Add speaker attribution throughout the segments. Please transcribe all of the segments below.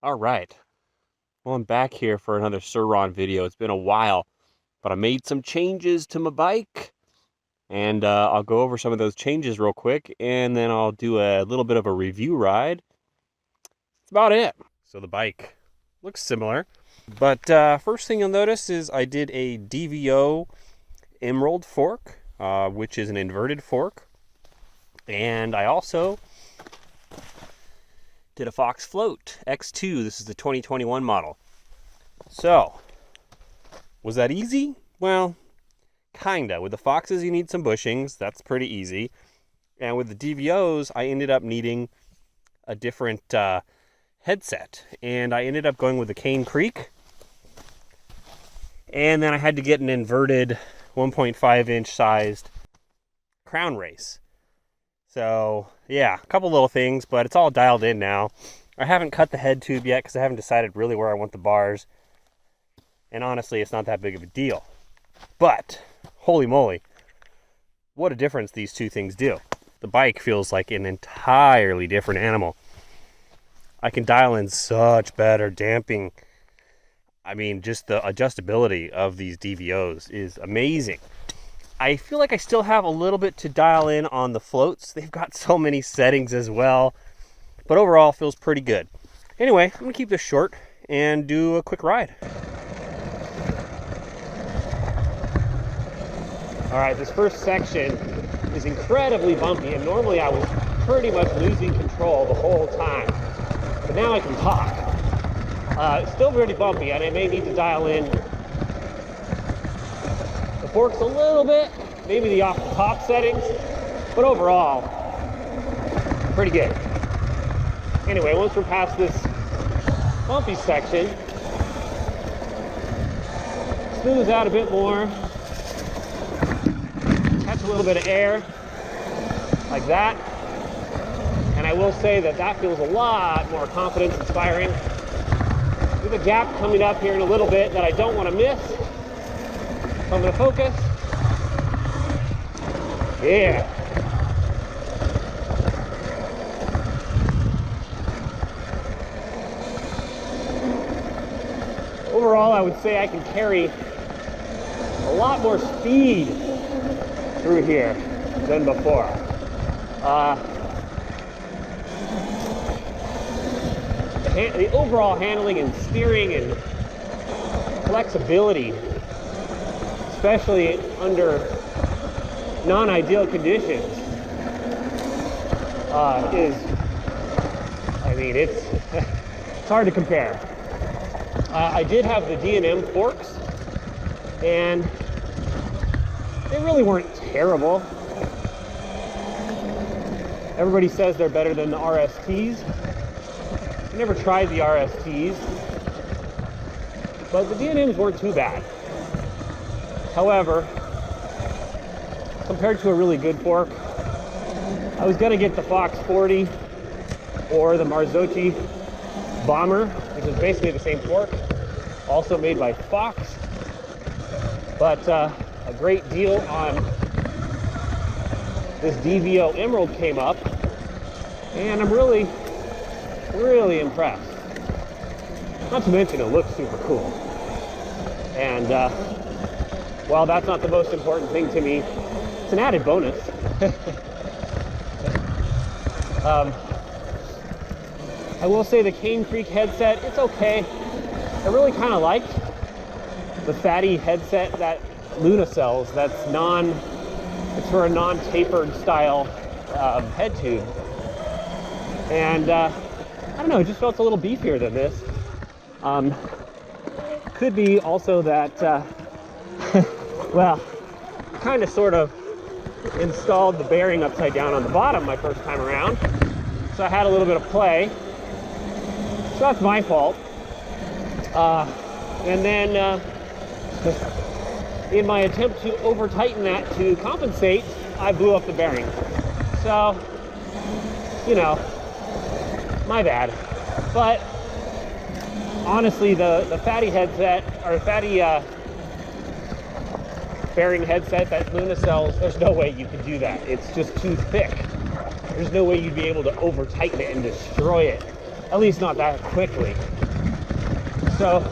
Speaker 1: All right. Well, I'm back here for another Sur Ron video. It's been a while, but I made some changes to my bike, and I'll go over some of those changes real quick, and then I'll do a little bit of a review ride. That's about it. So the bike looks similar, but first thing you'll notice is I did a DVO Emerald fork, which is an inverted fork, and I also did a Fox Float X2. This is the 2021 model. So, was that easy? Well, kinda. With the Foxes, you need some bushings. That's pretty easy. And with the DVOs, I ended up needing a different headset. And I ended up going with the Cane Creek. And then I had to get an inverted 1.5-inch sized crown race. So, yeah, a couple little things, but it's all dialed in now. I haven't cut the head tube yet because I haven't decided really where I want the bars. And honestly, it's not that big of a deal. But, holy moly, what a difference these two things do. The bike feels like an entirely different animal. I can dial in such better damping. I mean, just the adjustability of these DVOs is amazing. I feel like I still have a little bit to dial in on the floats. They've got so many settings as well. But overall, feels pretty good. Anyway, I'm going to keep this short and do a quick ride. All right, this first section is incredibly bumpy, and normally I was pretty much losing control the whole time. But now I can talk. It's still pretty bumpy, and I may need to dial in the forks a little bit, maybe the off the top settings, but overall, pretty good. Anyway, once we're past this bumpy section, smooth out a bit more, catch a little bit of air, like that, and I will say that that feels a lot more confidence inspiring. With a gap coming up here in a little bit that I don't want to miss. So I'm going to focus. Yeah. Overall, I would say I can carry a lot more speed through here than before. The overall handling and steering and flexibility, especially under non-ideal conditions, it's hard to compare. I did have the D&M forks, and they really weren't terrible. Everybody says they're better than the RSTs. I never tried the RSTs, but the D&Ms weren't too bad. However, compared to a really good fork, I was gonna get the Fox 40 or the Marzocchi Bomber, which is basically the same fork, also made by Fox, but a great deal on this DVO Emerald came up, and I'm really impressed. Not to mention it looks super cool. And while that's not the most important thing to me, it's an added bonus. I will say the Cane Creek headset, it's okay. I really kind of liked the fatty headset that Luna sells. It's for a non-tapered style head tube. And I don't know, it just felt a little beefier than this. Could be also that, well, kind of sort of installed the bearing upside down on the bottom my first time around. So I had a little bit of play. So that's my fault. And then in my attempt to over tighten that to compensate, I blew up the bearing. So, you know, my bad. But honestly, the fatty headset, or fatty bearing headset that Luna sells, there's no way you could do that. It's just too thick. There's no way you'd be able to over tighten it and destroy it. at least not that quickly. So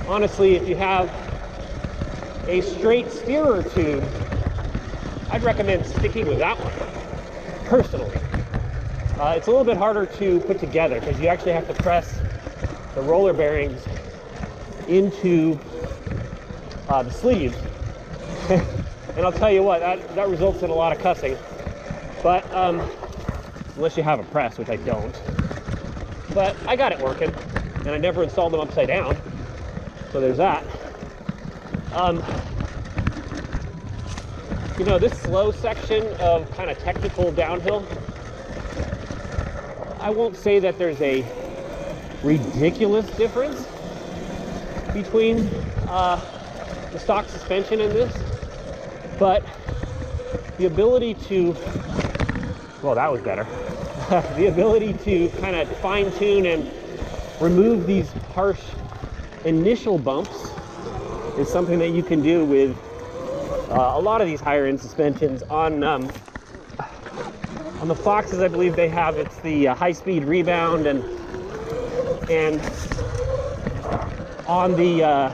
Speaker 1: honestly, if you have a straight steerer tube, I'd recommend sticking with that one, personally. It's a little bit harder to put together because you actually have to press the roller bearings into the sleeves. And I'll tell you what, that results in a lot of cussing. But unless you have a press, which I don't. But I got it working, and I never installed them upside down. So there's that. You know, this slow section of kind of technical downhill, I won't say that there's a ridiculous difference between the stock suspension and this, but the ability to, well, that was better. The ability to kind of fine tune and remove these harsh initial bumps is something that you can do with a lot of these higher end suspensions. On the Foxes, I believe they have, it's the high speed rebound, and on the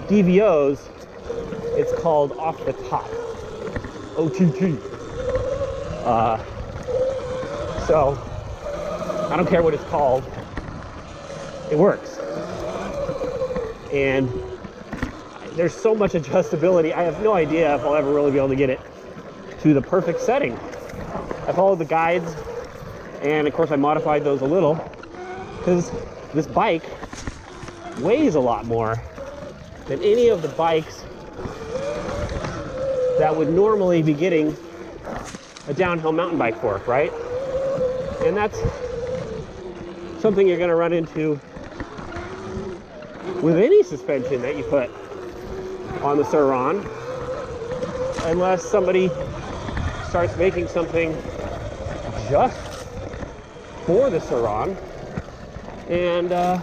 Speaker 1: DVOs, it's called off the top, OTT. So I don't care what it's called, it works. And there's so much adjustability, I have no idea if I'll ever really be able to get it to the perfect setting. I followed the guides, and of course I modified those a little, because this bike weighs a lot more than any of the bikes that would normally be getting a downhill mountain bike fork, right? And that's something you're going to run into with any suspension that you put on the Sur Ron, unless somebody starts making something just for the Sur Ron. And as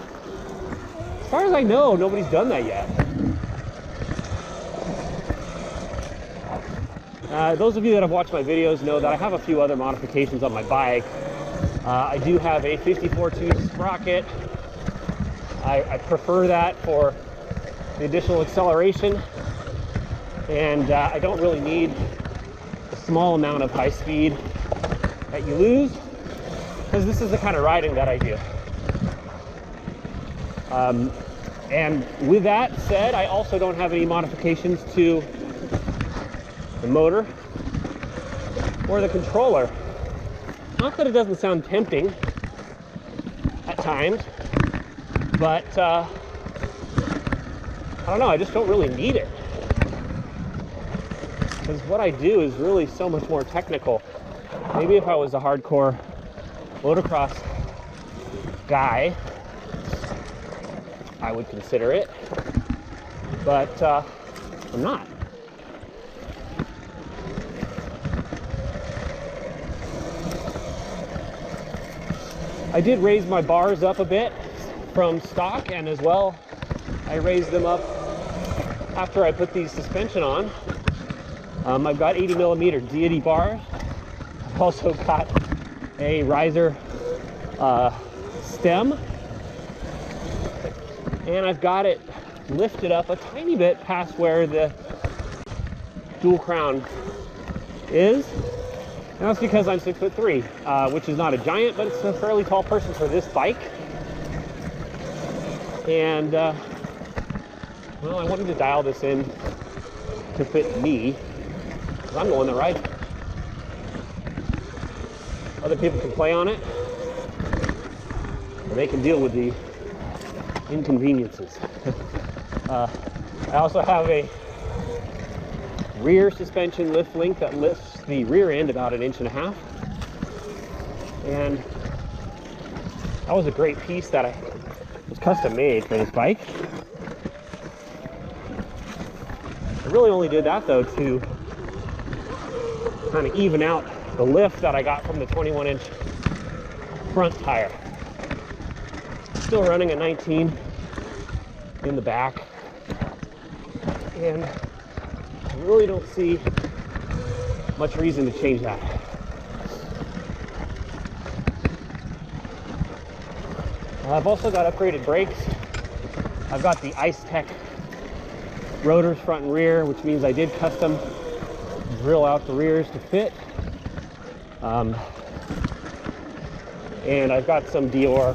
Speaker 1: far as I know, nobody's done that yet. Those of you that have watched my videos know that I have a few other modifications on my bike. I do have a 54-tooth sprocket. I prefer that for the additional acceleration, and I don't really need a small amount of high speed that you lose, because this is the kind of riding that I do. And with that said, I also don't have any modifications to the motor or the controller. Not that it doesn't sound tempting at times, but I don't know, I just don't really need it. Because what I do is really so much more technical. Maybe if I was a hardcore motocross guy, I would consider it, but I'm not. I did raise my bars up a bit from stock, and as well, I raised them up after I put these suspension on. I've got 80 millimeter Deity bars. I've also got a riser stem, and I've got it lifted up a tiny bit past where the dual crown is. And that's because I'm 6'3", which is not a giant, but it's a fairly tall person for this bike. And well, I wanted to dial this in to fit me, because I'm the one that rides it. Other people can play on it, or they can deal with the inconveniences. I also have a rear suspension lift link that lifts the rear end about 1.5 inches. And that was a great piece that was custom made for this bike. I really only did that though to kind of even out the lift that I got from the 21-inch front tire. Still running a 19 in the back, and I really don't see much reason to change that. I've also got upgraded brakes. I've got the Ice Tech rotors front and rear, which means I did custom drill out the rears to fit. And I've got some Dior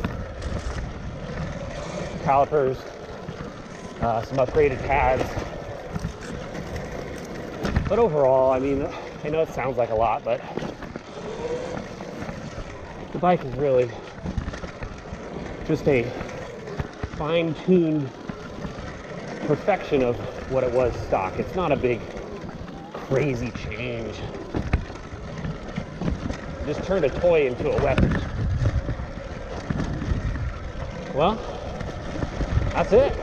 Speaker 1: calipers, some upgraded pads. But overall, I mean, I know it sounds like a lot, but the bike is really just a fine-tuned perfection of what it was stock. It's not a big, crazy change. Just turned a toy into a weapon. Well, that's it.